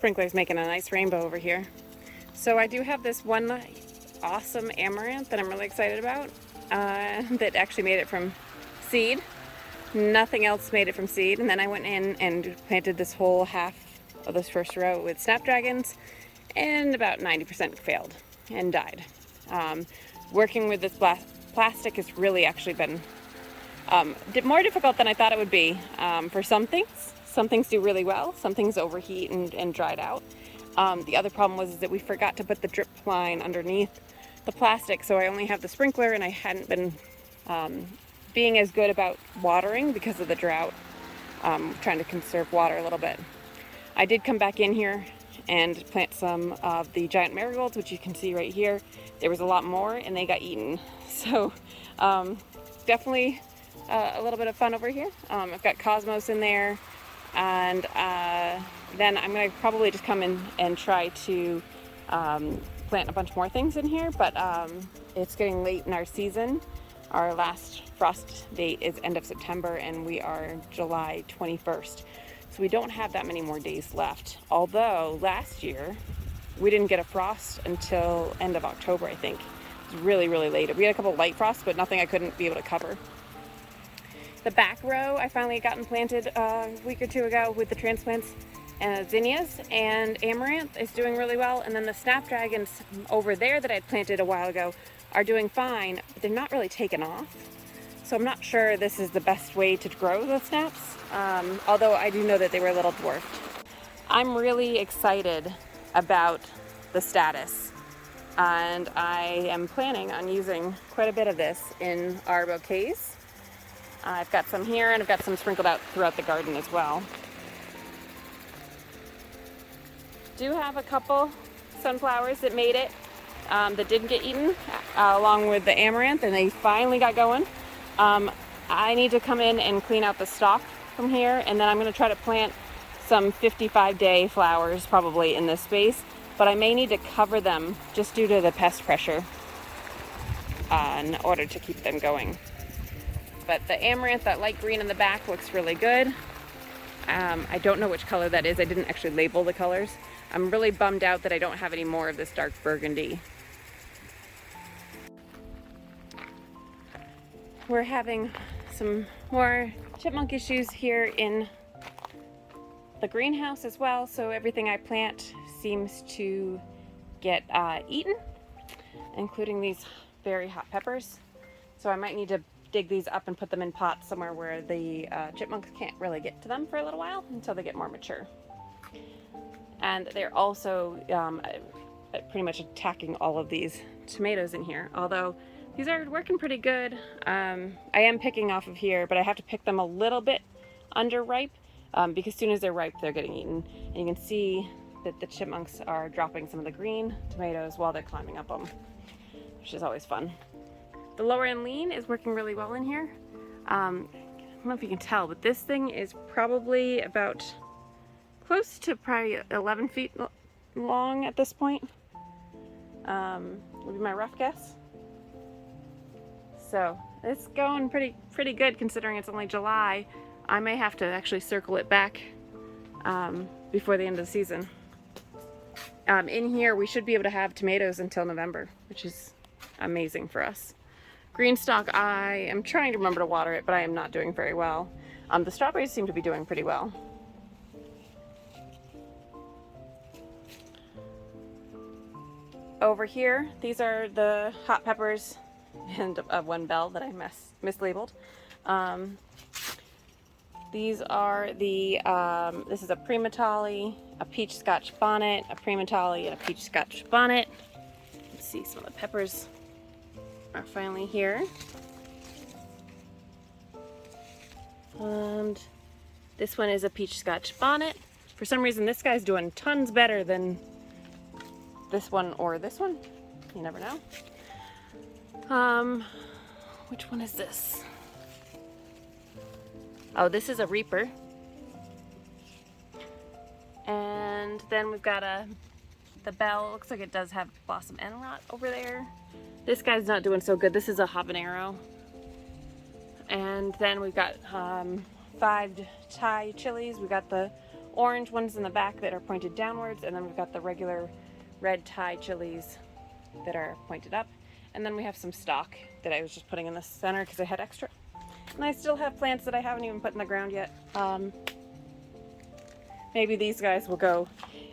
sprinkler's making a nice rainbow over here. So I do have this one awesome amaranth that I'm really excited about that actually made it from seed. Nothing else made it from seed. And then I went in and planted this whole half of this first row with snapdragons, and about 90% failed and died. Working with this plastic has really actually been more difficult than I thought it would be for some things. Some things do really well, some things overheat and dried out. The other problem was that we forgot to put the drip line underneath the plastic, so I only have the sprinkler, and I hadn't been being as good about watering because of the drought, trying to conserve water a little bit. I did come back in here and plant some of the giant marigolds, which you can see right here. There was a lot more and they got eaten. So definitely a little bit of fun over here. I've got cosmos in there, and then I'm gonna probably just come in and try to plant a bunch more things in here, but it's getting late in our season. Our last frost date is end of September, and we are July 21st. So we don't have that many more days left. Although last year, we didn't get a frost until end of October, I think. It was really, really late. We had a couple light frosts, but nothing I couldn't be able to cover. The back row, I finally gotten planted a week or two ago with the transplants. Zinnias and amaranth is doing really well. And then the snapdragons over there that I planted a while ago are doing fine, but they're not really taken off. So I'm not sure this is the best way to grow the snaps, although I do know that they were a little dwarfed. I'm really excited about the status, and I am planning on using quite a bit of this in our bouquets. I've got some here, and I've got some sprinkled out throughout the garden as well. Do have a couple sunflowers that made it, that didn't get eaten, along with the amaranth, and they finally got going. I need to come in and clean out the stalk from here, and then I'm going to try to plant some 55-day flowers probably in this space, but I may need to cover them just due to the pest pressure in order to keep them going. But the amaranth, that light green in the back, looks really good. I don't know which color that is. I didn't actually label the colors. I'm really bummed out that I don't have any more of this dark burgundy. We're having some more chipmunk issues here in the greenhouse as well, so everything I plant seems to get eaten, including these very hot peppers. So I might need to dig these up and put them in pots somewhere where the chipmunks can't really get to them for a little while until they get more mature. And they're also pretty much attacking all of these tomatoes in here, although these are working pretty good. I am picking off of here, but I have to pick them a little bit underripe because as soon as they're ripe, they're getting eaten. And you can see that the chipmunks are dropping some of the green tomatoes while they're climbing up them, which is always fun. The lower end lean is working really well in here. I don't know if you can tell, but this thing is probably about close to probably 11 feet long at this point. Would be my rough guess. So it's going pretty good considering it's only July. I may have to actually circle it back before the end of the season. In here we should be able to have tomatoes until November, which is amazing for us. Green stalk, I am trying to remember to water it, but I am not doing very well. The strawberries seem to be doing pretty well. Over here, these are the hot peppers and one bell that I mislabeled. These are the, this is a Primatali, a peach scotch bonnet, a Primatali, and a peach scotch bonnet. Let's see, some of the peppers are finally here. And this one is a peach scotch bonnet. For some reason, this guy's doing tons better than this one or this one. You never know. Which one is this? Oh, this is a Reaper. And then we've got the bell. Looks like it does have blossom end rot over there. This guy's not doing so good. This is a habanero. And then we've got 5 Thai chilies. We got the orange ones in the back that are pointed downwards, and then we've got the regular red Thai chilies that are pointed up. And then we have some stock that I was just putting in the center because I had extra. And I still have plants that I haven't even put in the ground yet. Maybe these guys will go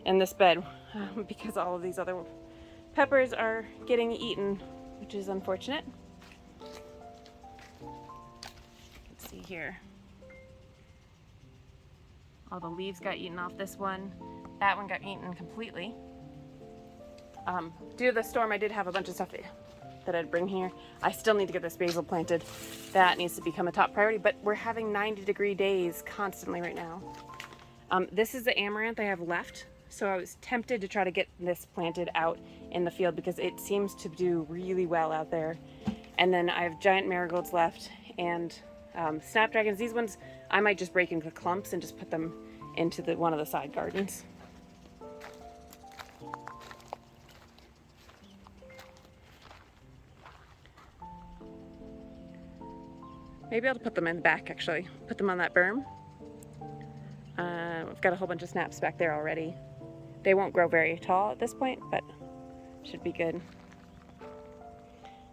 in this bed because all of these other peppers are getting eaten, which is unfortunate. Let's see here. All the leaves got eaten off this one. That one got eaten completely. Due to the storm, I did have a bunch of stuff that I'd bring here. I still need to get this basil planted. That needs to become a top priority, but we're having 90-degree days constantly right now. This is the amaranth I have left, so I was tempted to try to get this planted out in the field because it seems to do really well out there. And then I have giant marigolds left and snapdragons. These ones I might just break into clumps and just put them into one of the side gardens. Maybe I'll put them in the back, actually. Put them on that berm. I've got a whole bunch of snaps back there already. They won't grow very tall at this point, but should be good.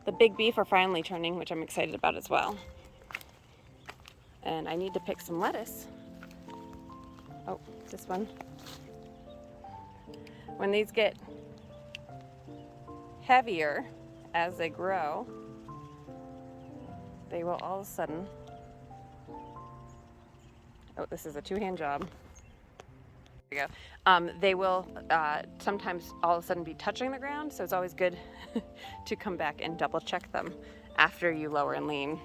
The big beef are finally turning, which I'm excited about as well. And I need to pick some lettuce. Oh, this one. When these get heavier as they grow, they will all of a sudden, oh, this is a two-hand job. There we go. They will sometimes all of a sudden be touching the ground, so it's always good to come back and double check them after you lower and lean.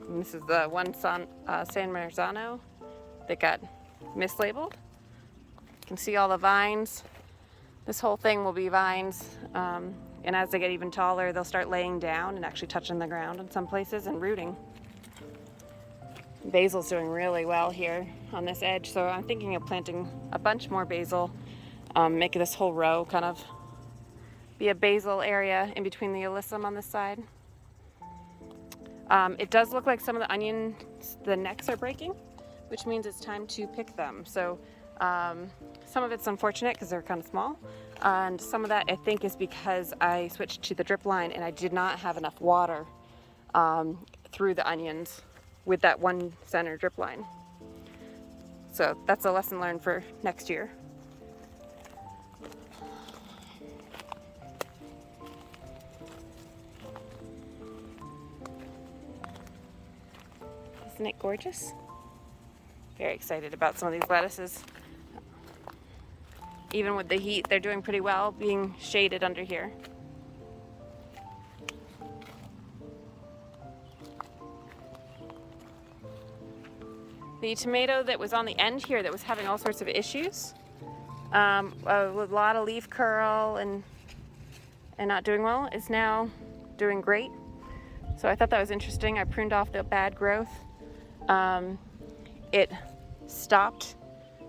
And this is the one San Marzano that got mislabeled. You can see all the vines. This whole thing will be vines. And as they get even taller, they'll start laying down and actually touching the ground in some places and rooting. Basil's doing really well here on this edge, so I'm thinking of planting a bunch more basil, make this whole row kind of be a basil area in between the alyssum on this side. It does look like some of the onions, the necks are breaking, which means it's time to pick them. So some of it's unfortunate because they're kind of small, and some of that I think is because I switched to the drip line and I did not have enough water through the onions with that one center drip line. So that's a lesson learned for next year. Isn't it gorgeous? Very excited about some of these lettuces. Even with the heat, they're doing pretty well being shaded under here. The tomato that was on the end here that was having all sorts of issues, a lot of leaf curl and not doing well, is now doing great. So I thought that was interesting. I pruned off the bad growth. It stopped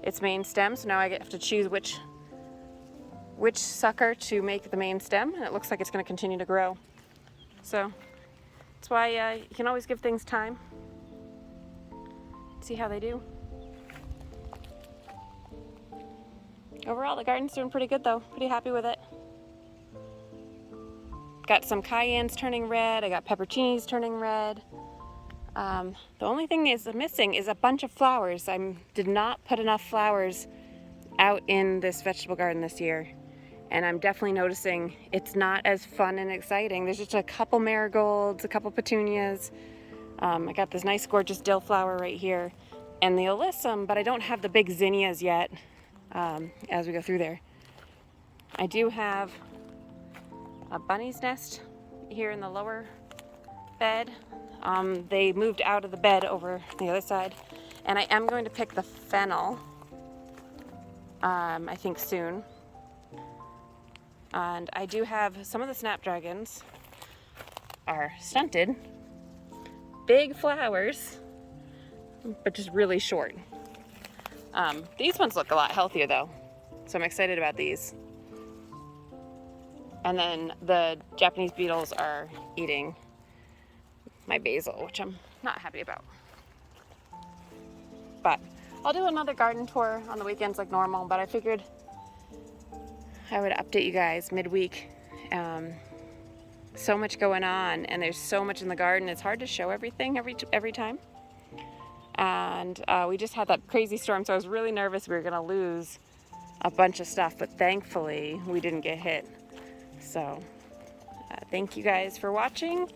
its main stem, so now I have to choose which sucker to make the main stem, and it looks like it's going to continue to grow. So that's why you can always give things time. See how they do. Overall, the garden's doing pretty good though. Pretty happy with it. Got some cayennes turning red. I got pepperoncinis turning red. The only thing is missing is a bunch of flowers. I did not put enough flowers out in this vegetable garden this year, and I'm definitely noticing it's not as fun and exciting. There's just a couple marigolds, a couple petunias. I got this nice gorgeous dill flower right here and the alyssum, but I don't have the big zinnias yet as we go through there. I do have a bunny's nest here in the lower bed. They moved out of the bed over the other side, and I am going to pick the fennel, I think soon. And I do have some of the snapdragons are stunted, big flowers, but just really short. These ones look a lot healthier though, so I'm excited about these. And then the Japanese beetles are eating my basil, which I'm not happy about. But I'll do another garden tour on the weekends like normal, but I figured I would update you guys midweek. So much going on, and there's so much in the garden. It's hard to show everything every time. And we just had that crazy storm, so I was really nervous we were gonna lose a bunch of stuff, but thankfully we didn't get hit. So thank you guys for watching.